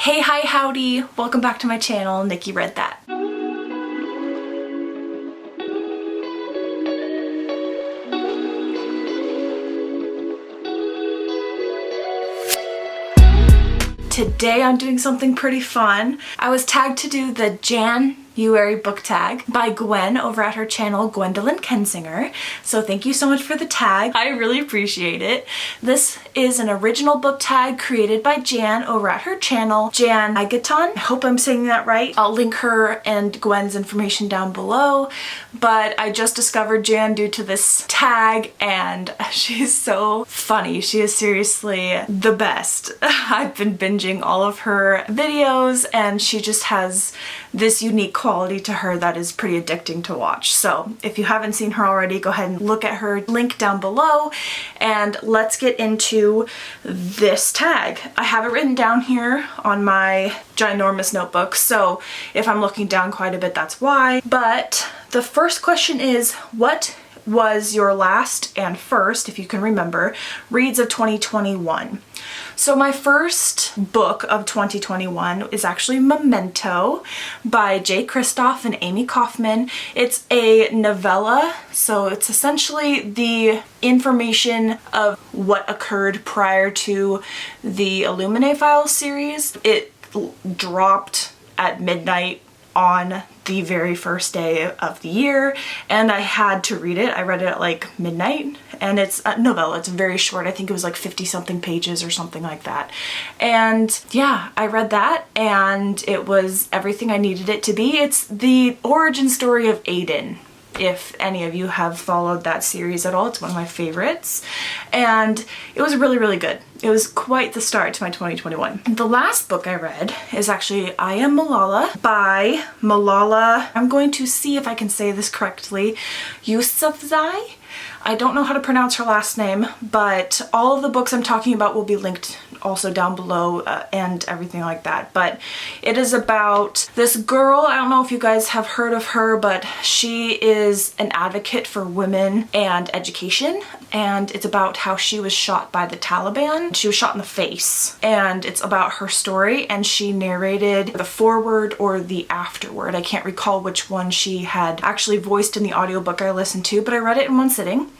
Hey, hi, howdy! Welcome back to my channel, Nikki Read That. Today I'm doing something pretty fun. I was tagged to do the JAN-uary Book Tag by Gwen over at her channel, Gwendolyn Kensinger. So thank you so much for the tag. I really appreciate it. This is an original book tag created by Jan over at her channel, Agaton. I hope I'm saying that right. I'll link her and Gwen's information down below. But I just discovered Jan due to this tag and she's so funny. She is seriously the best. I've been binging all of her videos and she just has this unique quality to her that is pretty addicting to watch. So if you haven't seen her already, go ahead and look at her link down below and let's get into this tag. I have it written down here on my ginormous notebook, so if I'm looking down quite a bit, that's why. But the first question is, what was your last and first, if you can remember, reads of 2021? So my first book of 2021 is actually Memento by Kristoff and Amie Kaufman. It's a novella, so it's essentially the information of what occurred prior to the Illuminae Files series. It dropped at midnight on the very first day of the year and I had to read it. I read it at like midnight and it's a novella. It's very short. I think it was like 50 something pages or something like that. And yeah, I read that and it was everything I needed it to be. It's the origin story of Aiden. If any of you have followed that series at all, it's one of my favorites. And it was really, really good. It was quite the start to my 2021. The last book I read is actually I Am Malala by Malala. I'm going to see if I can say this correctly. Yousafzai? I don't know how to pronounce her last name, but all of the books I'm talking about will be linked also down below and everything like that. But it is about this girl. I don't know if you guys have heard of her, but she is an advocate for women and education. And it's about how she was shot by the Taliban. She was shot in the face. And it's about her story. And she narrated the foreword or the afterword. I can't recall which one she had actually voiced in the audiobook I listened to, but I read it in one sitting.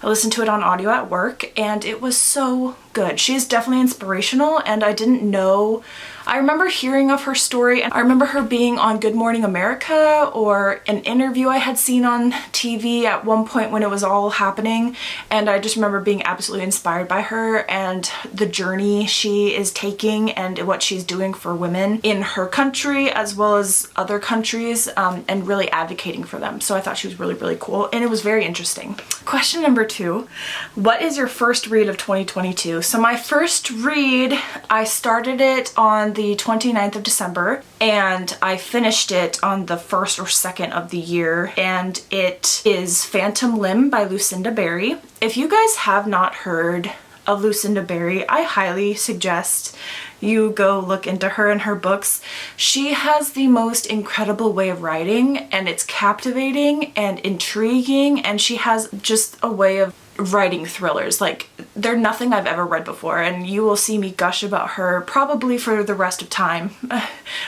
I listened to it on audio at work and it was so good. She is definitely inspirational and I didn't know. I remember hearing of her story and I remember her being on Good Morning America or an interview I had seen on TV at one point when it was all happening, and I just remember being absolutely inspired by her and the journey she is taking and what she's doing for women in her country as well as other countries, and really advocating for them. So I thought she was really, really cool and it was very interesting. Question number 2, what is your first read of 2022? So my first read, I started it on the 29th of December and I finished it on the 1st or 2nd of the year, and it is Phantom Limb by Lucinda Berry. If you guys have not heard of Lucinda Berry, I highly suggest you go look into her and her books. She has the most incredible way of writing and it's captivating and intriguing, and she has just a way of writing thrillers like they're nothing I've ever read before, and you will see me gush about her probably for the rest of time.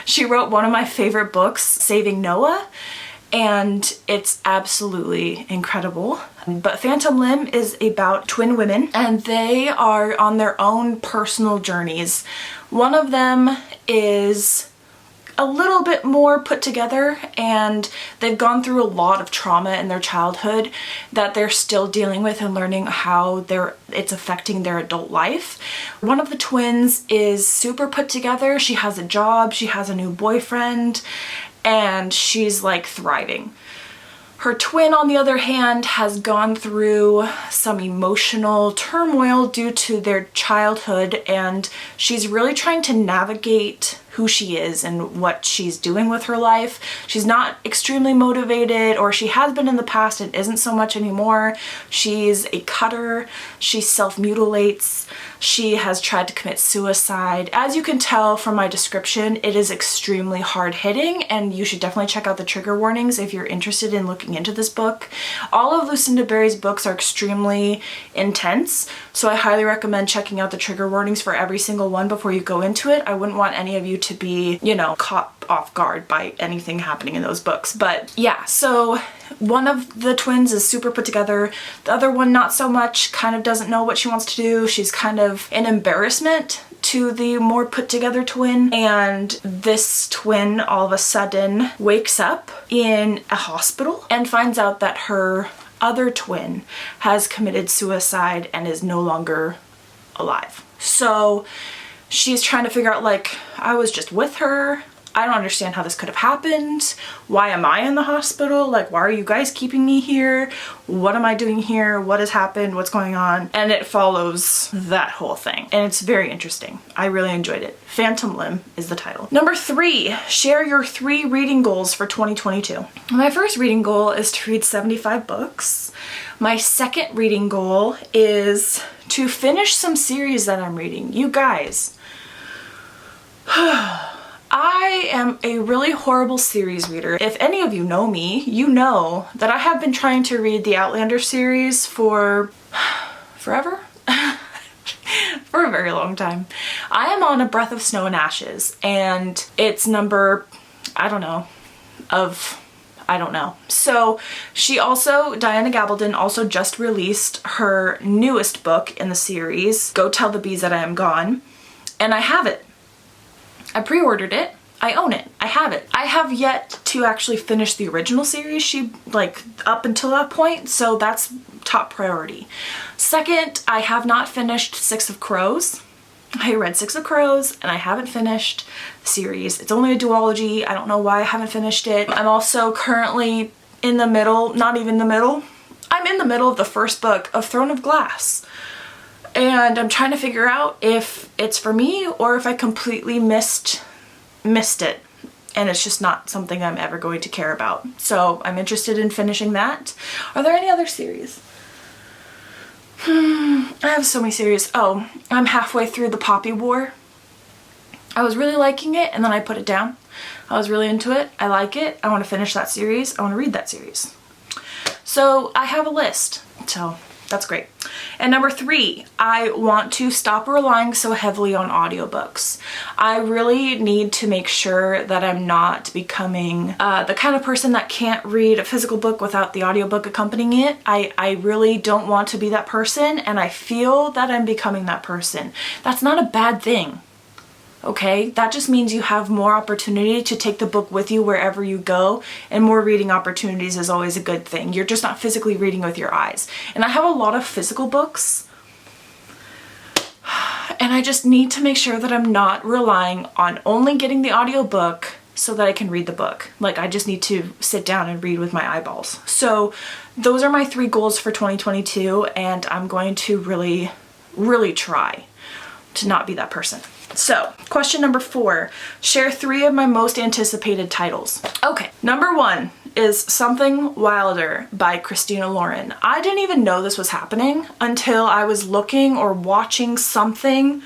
She wrote one of my favorite books, Saving Noah, and it's absolutely incredible. But Phantom Limb is about twin women and they are on their own personal journeys. One of them is a little bit more put together and they've gone through a lot of trauma in their childhood that they're still dealing with and learning how it's affecting their adult life. One of the twins is super put together. She has a job, she has a new boyfriend, and she's like thriving. Her twin, on the other hand, has gone through some emotional turmoil due to their childhood, and she's really trying to navigate who she is and what she's doing with her life. She's not extremely motivated, or she has been in the past and isn't so much anymore. She's a cutter, she self-mutilates, she has tried to commit suicide. As you can tell from my description, it is extremely hard-hitting, and you should definitely check out the trigger warnings if you're interested in looking into this book. All of Lucinda Berry's books are extremely intense, so I highly recommend checking out the trigger warnings for every single one before you go into it. I wouldn't want any of you to be, you know, caught off guard by anything happening in those books. But yeah, so one of the twins is super put together. The other one not so much, kind of doesn't know what she wants to do. She's kind of an embarrassment to the more put together twin, and this twin all of a sudden wakes up in a hospital and finds out that her other twin has committed suicide and is no longer alive. So she's trying to figure out, like, I was just with her. I don't understand how this could have happened. Why am I in the hospital? Like, why are you guys keeping me here? What am I doing here? What has happened? What's going on? And it follows that whole thing. And it's very interesting. I really enjoyed it. Phantom Limb is the title. Number 3, share your 3 reading goals for 2022. My first reading goal is to read 75 books. My second reading goal is to finish some series that I'm reading. You guys, I am a really horrible series reader. If any of you know me, you know that I have been trying to read the Outlander series for forever? For a very long time. I am on A Breath of Snow and Ashes, and it's number, I don't know. So she also, Diana Gabaldon, also just released her newest book in the series, Go Tell the Bees That I Am Gone, and I have it. I pre-ordered it. I own it. I have it. I have yet to actually finish the original series, up until that point, so that's top priority. Second, I have not finished Six of Crows. I read Six of Crows and I haven't finished the series. It's only a duology. I don't know why I haven't finished it. I'm also currently in the middle, not even the middle. I'm in the middle of the first book of Throne of Glass. And I'm trying to figure out if it's for me or if I completely missed it. And it's just not something I'm ever going to care about. So I'm interested in finishing that. Are there any other series? I have so many series. Oh, I'm halfway through The Poppy War. I was really liking it and then I put it down. I was really into it. I like it. I want to finish that series. I want to read that series. So I have a list. So that's great. And number 3, I want to stop relying so heavily on audiobooks. I really need to make sure that I'm not becoming the kind of person that can't read a physical book without the audiobook accompanying it. I really don't want to be that person, and I feel that I'm becoming that person. That's not a bad thing. Okay, that just means you have more opportunity to take the book with you wherever you go, and more reading opportunities is always a good thing. You're just not physically reading with your eyes. And I have a lot of physical books, and I just need to make sure that I'm not relying on only getting the audiobook so that I can read the book. Like, I just need to sit down and read with my eyeballs. So those are my 3 goals for 2022, and I'm going to really, really try to not be that person. So, question number 4, share 3 of my most anticipated titles. Okay, number 1 is Something Wilder by Christina Lauren. I didn't even know this was happening until I was looking or watching something.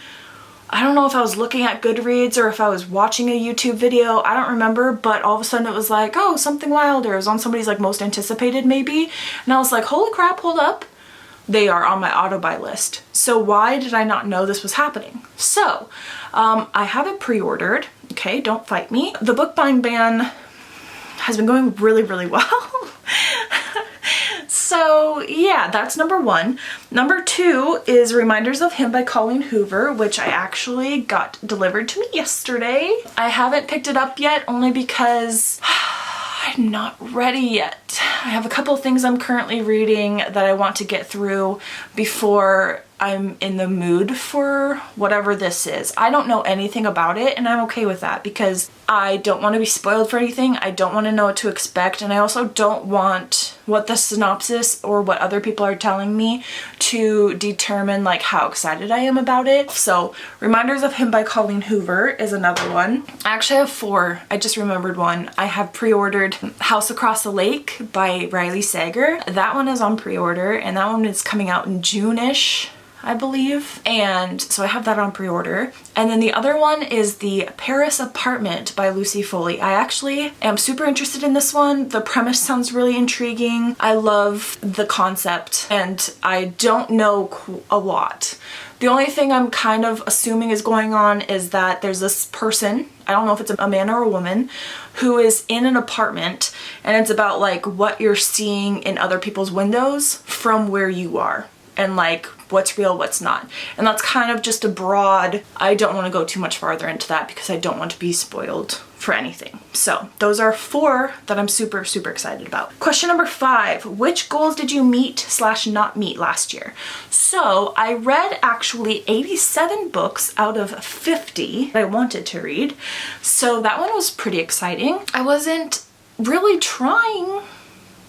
I don't know if I was looking at Goodreads or if I was watching a YouTube video. I don't remember, but all of a sudden it was like, oh, Something Wilder. It was on somebody's like most anticipated maybe. And I was like, holy crap, hold up. They are on my auto-buy list. So why did I not know this was happening? So, I have it pre-ordered. Okay, don't fight me. The book buying ban has been going really, really well. So yeah, that's number 1. Number 2 is Reminders of Him by Colleen Hoover, which I actually got delivered to me yesterday. I haven't picked it up yet only because I'm not ready yet. I have a couple of things I'm currently reading that I want to get through before I'm in the mood for whatever this is. I don't know anything about it, and I'm okay with that because I don't want to be spoiled for anything. I don't want to know what to expect, and I also don't want what the synopsis or what other people are telling me to determine like how excited I am about it. So Reminders of Him by Colleen Hoover is another one. I actually have 4. I just remembered one. I have pre-ordered House Across the Lake by Riley Sager. That one is on pre-order, and that one is coming out in June-ish. I believe. And so I have that on pre-order. And then the other one is The Paris Apartment by Lucy Foley. I actually am super interested in this one. The premise sounds really intriguing. I love the concept and I don't know a lot. The only thing I'm kind of assuming is going on is that there's this person, I don't know if it's a man or a woman, who is in an apartment, and it's about like what you're seeing in other people's windows from where you are, and like what's real, what's not. And that's kind of just a broad, I don't want to go too much farther into that because I don't want to be spoiled for anything. So those are 4 that I'm super, super excited about. Question number 5, which goals did you meet / not meet last year? So I read actually 87 books out of 50 that I wanted to read. So that one was pretty exciting. I wasn't really trying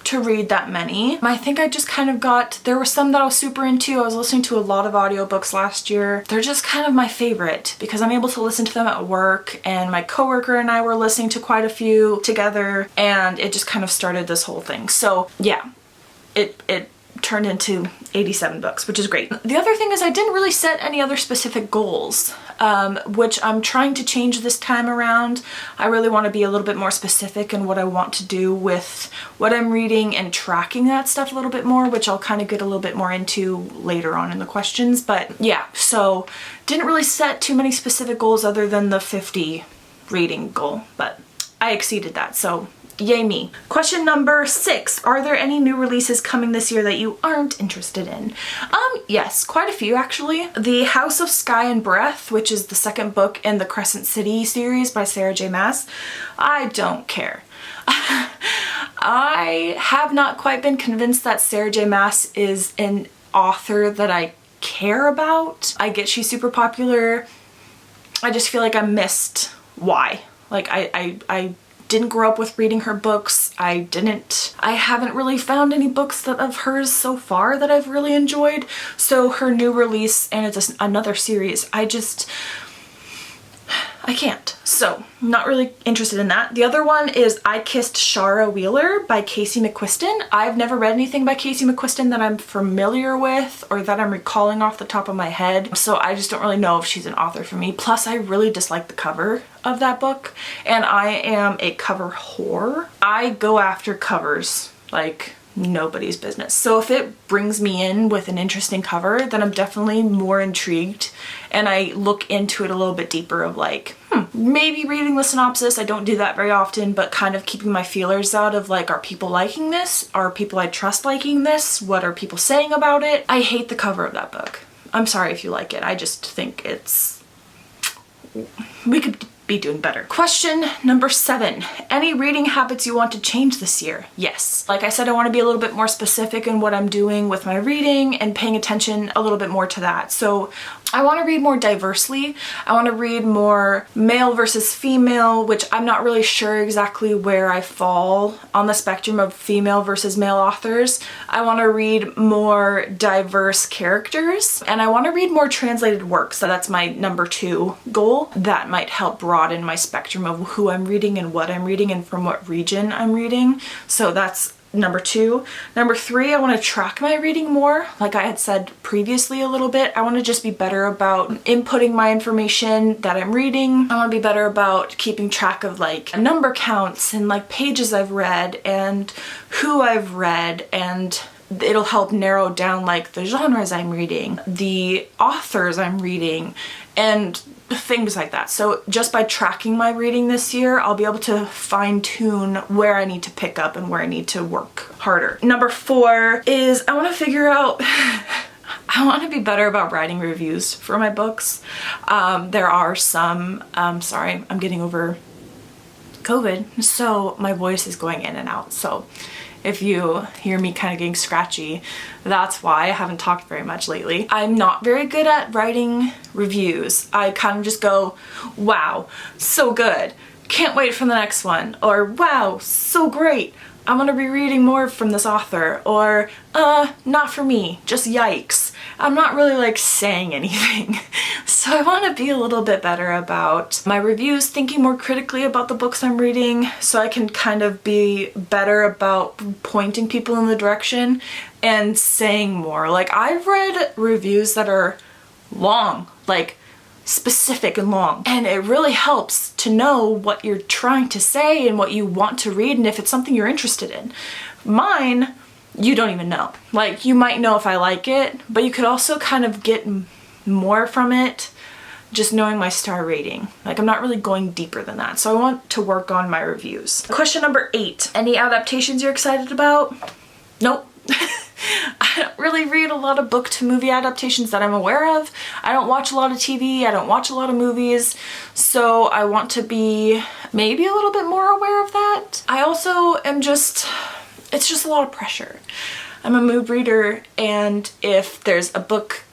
to read that many. I think I just kind of got, there were some that I was super into. I was listening to a lot of audiobooks last year. They're just kind of my favorite because I'm able to listen to them at work, and my coworker and I were listening to quite a few together, and it just kind of started this whole thing. So yeah, it turned into 87 books, which is great. The other thing is I didn't really set any other specific goals, which I'm trying to change this time around. I really want to be a little bit more specific in what I want to do with what I'm reading and tracking that stuff a little bit more, which I'll kind of get a little bit more into later on in the questions. But yeah, so didn't really set too many specific goals other than the 50 reading goal, but I exceeded that, so yay me. Question number 6, are there any new releases coming this year that you aren't interested in? Yes, quite a few actually. The House of Sky and Breath, which is the second book in the Crescent City series by Sarah J Maas, I don't care. I have not quite been convinced that Sarah J Maas is an author that I care about. I get she's super popular. I just feel like I missed why. Like I didn't grow up with reading her books. I haven't really found any books of hers so far that I've really enjoyed. So her new release, and it's another series, I can't. So not really interested in that. The other one is I Kissed Shara Wheeler by Casey McQuiston. I've never read anything by Casey McQuiston that I'm familiar with or that I'm recalling off the top of my head. So I just don't really know if she's an author for me. Plus I really dislike the cover of that book, and I am a cover whore. I go after covers like nobody's business. So if it brings me in with an interesting cover, then I'm definitely more intrigued, and I look into it a little bit deeper of like, maybe reading the synopsis. I don't do that very often, but kind of keeping my feelers out of like, are people liking this? Are people I trust liking this? What are people saying about it? I hate the cover of that book. I'm sorry if you like it. I just think we could be doing better. Question number 7, any reading habits you want to change this year? Yes. Like I said, I want to be a little bit more specific in what I'm doing with my reading and paying attention a little bit more to that. So I want to read more diversely. I want to read more male versus female, which I'm not really sure exactly where I fall on the spectrum of female versus male authors. I want to read more diverse characters, and I want to read more translated works. So that's my number 2 goal. That might help broaden my spectrum of who I'm reading and what I'm reading and from what region I'm reading. So that's number 2. Number 3, I want to track my reading more. Like I had said previously a little bit, I want to just be better about inputting my information that I'm reading. I want to be better about keeping track of like number counts and like pages I've read and who I've read, and it'll help narrow down like the genres I'm reading, the authors I'm reading, and things like that. So just by tracking my reading this year, I'll be able to fine-tune where I need to pick up and where I need to work harder. Number 4 is I want to figure out I want to be better about writing reviews for my books. There are some, sorry, I'm getting over COVID, so my voice is going in and out. So if you hear me kind of getting scratchy, that's why. I haven't talked very much lately. I'm not very good at writing reviews. I kind of just go, wow, so good, can't wait for the next one, or wow, so great, I'm gonna be reading more from this author, or not for me, just yikes. I'm not really like saying anything. So I want to be a little bit better about my reviews, thinking more critically about the books I'm reading so I can kind of be better about pointing people in the direction and saying more. Like, I've read reviews that are long, like specific and long, and it really helps to know what you're trying to say and what you want to read and if it's something you're interested in. Mine, you don't even know. Like, you might know if I like it, but you could also kind of get more from it just knowing my star rating. Like, I'm not really going deeper than that, so I want to work on my reviews. Question number 8. Any adaptations you're excited about? Nope. I don't really read a lot of book to movie adaptations that I'm aware of. I don't watch a lot of TV, I don't watch a lot of movies, so I want to be maybe a little bit more aware of that. I also am just, it's just a lot of pressure. I'm a mood reader, and if there's a book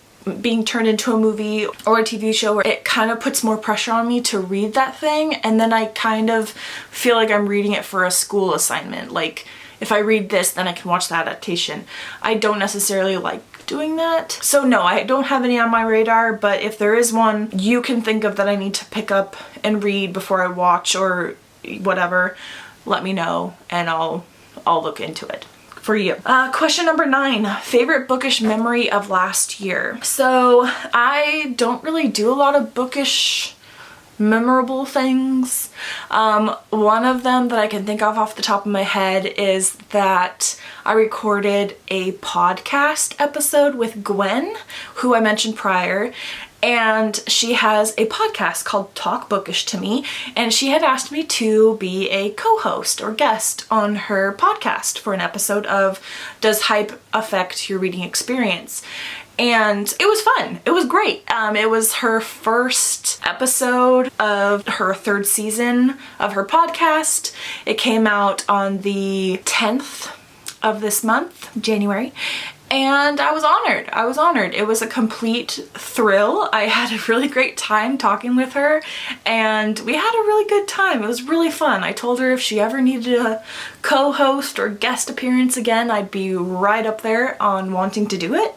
being turned into a movie or a TV show where it kind of puts more pressure on me to read that thing, and then I kind of feel like I'm reading it for a school assignment. Like, if I read this, then I can watch the adaptation. I don't necessarily like doing that. So no, I don't have any on my radar, but if there is one you can think of that I need to pick up and read before I watch or whatever, let me know and I'll look into it for you. Question number 9, favorite bookish memory of last year. So I don't really do a lot of bookish memorable things. One of them that I can think of off the top of my head is that I recorded a podcast episode with Gwen, who I mentioned prior, and she has a podcast called Talk Bookish to Me, and she had asked me to be a co-host or guest on her podcast for an episode of Does Hype Affect Your Reading Experience? And it was fun. It was great. It was her first episode of her 3rd season of her podcast. It came out on the 10th of this month, January. And I was honored. I was honored. It was a complete thrill. I had a really great time talking with her, and we had a really good time. It was really fun. I told her if she ever needed a co-host or guest appearance again, I'd be right up there on wanting to do it.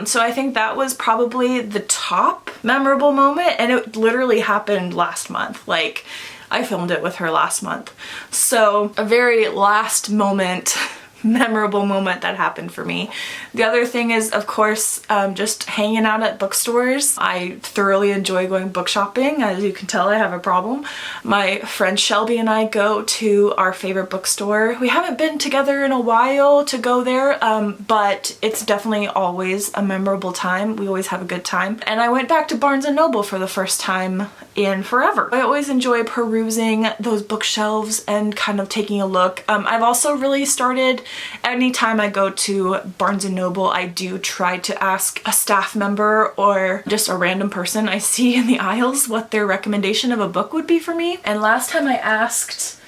So I think that was probably the top memorable moment, and it literally happened last month. Like, I filmed it with her last month. So a very last moment memorable moment that happened for me. The other thing is, of course, just hanging out at bookstores. I thoroughly enjoy going book shopping. As you can tell, I have a problem. My friend Shelby and I go to our favorite bookstore. We haven't been together in a while to go there, but it's definitely always a memorable time. We always have a good time. And I went back to Barnes & Noble for the first time in forever. I always enjoy perusing those bookshelves and kind of taking a look. I've also really started, anytime I go to Barnes & Noble, I do try to ask a staff member or just a random person I see in the aisles what their recommendation of a book would be for me. And last time I asked,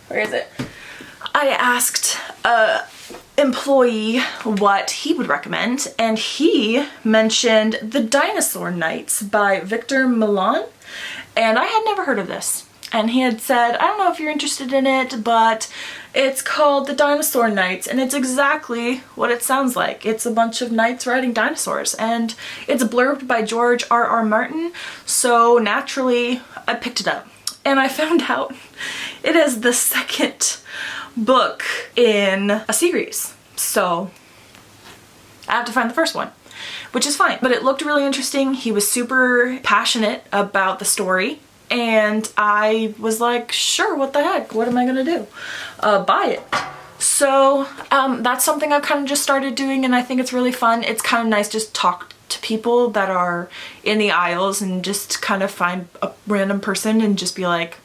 where is it? I asked a employee what he would recommend, and he mentioned The Dinosaur Nights by Victor Milan, and I had never heard of this. And he had said, I don't know if you're interested in it, but it's called The Dinosaur Knights, and it's exactly what it sounds like. It's a bunch of knights riding dinosaurs, and it's blurbed by George R.R. Martin, so naturally I picked it up. And I found out it is the 2nd book in a series, so I have to find the first one, which is fine. But it looked really interesting. He was super passionate about the story, and I was like, sure, what the heck? What am I gonna do? Buy it. So that's something I've kind of just started doing, and I think it's really fun. It's kind of nice just talk to people that are in the aisles and just kind of find a random person and just be like,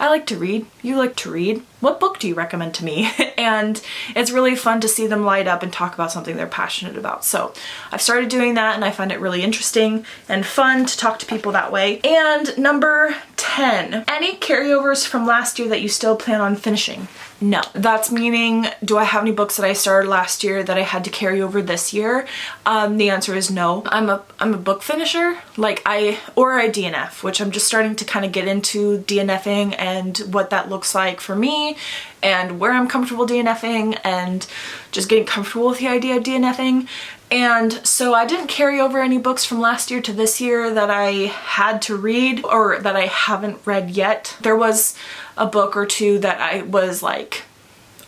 I like to read. You like to read. What book do you recommend to me? And it's really fun to see them light up and talk about something they're passionate about. So I've started doing that, and I find it really interesting and fun to talk to people that way. And number 10, any carryovers from last year that you still plan on finishing? No. That's meaning, do I have any books that I started last year that I had to carry over this year? The answer is no. I'm a book finisher, like I DNF, which I'm just starting to kind of get into DNFing and what that looks like for me me and where I'm comfortable DNFing and just getting comfortable with the idea of DNFing. And so I didn't carry over any books from last year to this year that I had to read or that I haven't read yet. There was a book or two that I was like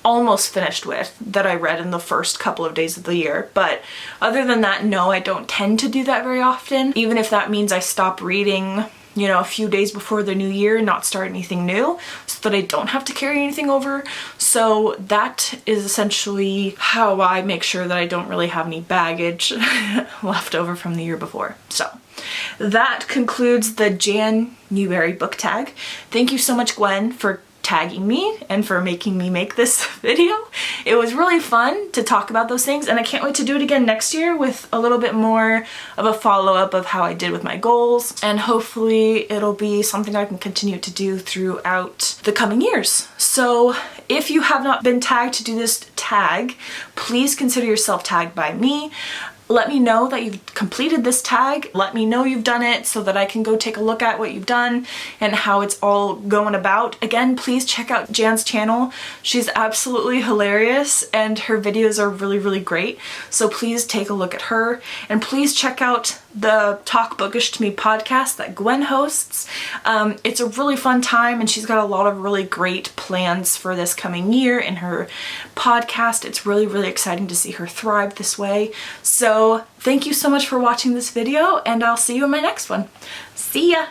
almost finished with that I read in the first couple of days of the year, but other than that, no, I don't tend to do that very often, even if that means I stop reading, you know, a few days before the new year and not start anything new so that I don't have to carry anything over. So that is essentially how I make sure that I don't really have any baggage left over from the year before. So that concludes the JAN-uary book tag. Thank you so much, Gwen, for tagging me and for making me make this video. It was really fun to talk about those things, and I can't wait to do it again next year with a little bit more of a follow-up of how I did with my goals, and hopefully it'll be something I can continue to do throughout the coming years. So if you have not been tagged to do this tag, please consider yourself tagged by me. Let me know that you've completed this tag. Let me know you've done it so that I can go take a look at what you've done and how it's all going about. Again, please check out Jan's channel. She's absolutely hilarious and her videos are really, really great. So please take a look at her, and please check out the Talk Bookish to Me podcast that Gwen hosts. It's a really fun time, and she's got a lot of really great plans for this coming year in her podcast. It's really, really exciting to see her thrive this way. So thank you so much for watching this video, and I'll see you in my next one. See ya!